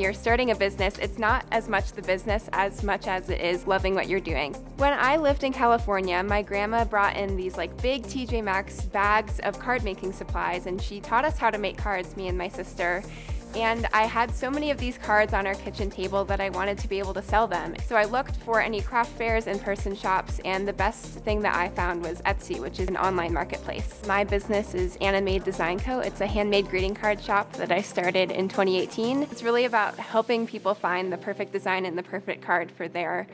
you're starting a business, it's not as much the business as much as it is loving what you're doing. When I lived in California, my grandma brought in these big TJ Maxx bags of card making supplies, and she taught us how to make cards, me and my sister. And I had so many of these cards on our kitchen table that I wanted to be able to sell them. So I looked for any craft fairs, in-person shops, and the best thing that I found was Etsy, which is an online marketplace. My business is AnnaMade Design Co. It's a handmade greeting card shop that I started in 2018. It's really about helping people find the perfect design and the perfect card for their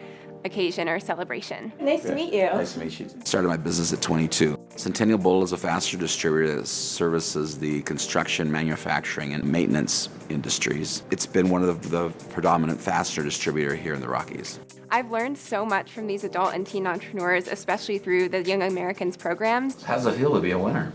occasion or celebration. Nice to meet you. Nice to meet you. Started my business at 22. Centennial Bolt is a fastener distributor that services the construction, manufacturing, and maintenance industries. It's been one of the predominant fastener distributor here in the Rockies. I've learned so much from these adult and teen entrepreneurs, especially through the Young Americans programs. How does it feel to be a winner?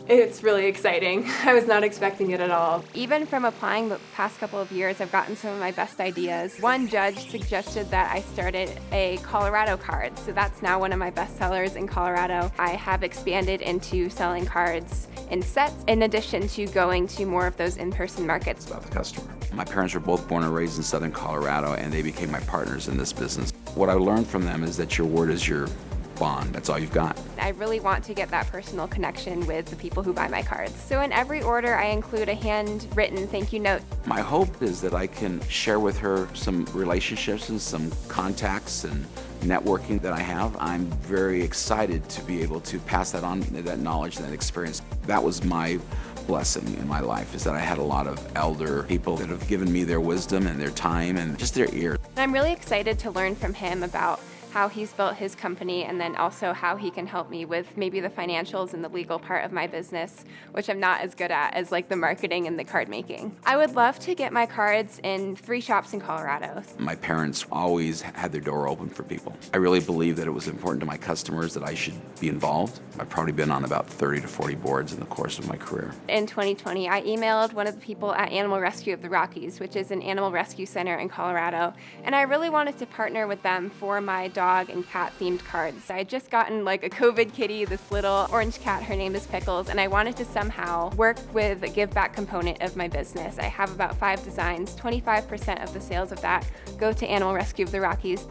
It's really exciting. I was not expecting it at all. Even from applying the past couple of years, I've gotten some of my best ideas. One judge suggested that I started a Colorado card, so that's now one of my best sellers in Colorado. I have expanded into selling cards in sets, in addition to going to more of those in-person markets. About the customer. My parents were both born and raised in Southern Colorado, and they became my partners in this business. What I learned from them is that your word is your bond. That's all you've got. I really want to get that personal connection with the people who buy my cards. So in every order, I include a handwritten thank you note. My hope is that I can share with her some relationships and some contacts and networking that I have. I'm very excited to be able to pass that on, that knowledge, that experience. That was my blessing in my life, is that I had a lot of elder people that have given me their wisdom and their time and just their ear. I'm really excited to learn from him about how he's built his company, and then also how he can help me with maybe the financials and the legal part of my business, which I'm not as good at as the marketing and the card making. I would love to get my cards in 3 shops in Colorado. My parents always had their door open for people. I really believe that it was important to my customers that I should be involved. I've probably been on about 30 to 40 boards in the course of my career. In 2020, I emailed one of the people at Animal Rescue of the Rockies, which is an animal rescue center in Colorado, and I really wanted to partner with them for my dog and cat themed cards. I had just gotten a COVID kitty, this little orange cat, her name is Pickles, and I wanted to somehow work with the give back component of my business. I have about 5 designs. 25% of the sales of that go to Animal Rescue of the Rockies.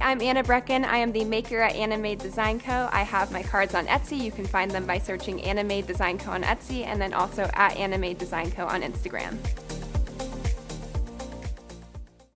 I'm Anna Brecken. I am the maker at AnnaMade Design Co. I have my cards on Etsy. You can find them by searching AnnaMade Design Co. on Etsy, and then also at AnnaMade Design Co. on Instagram.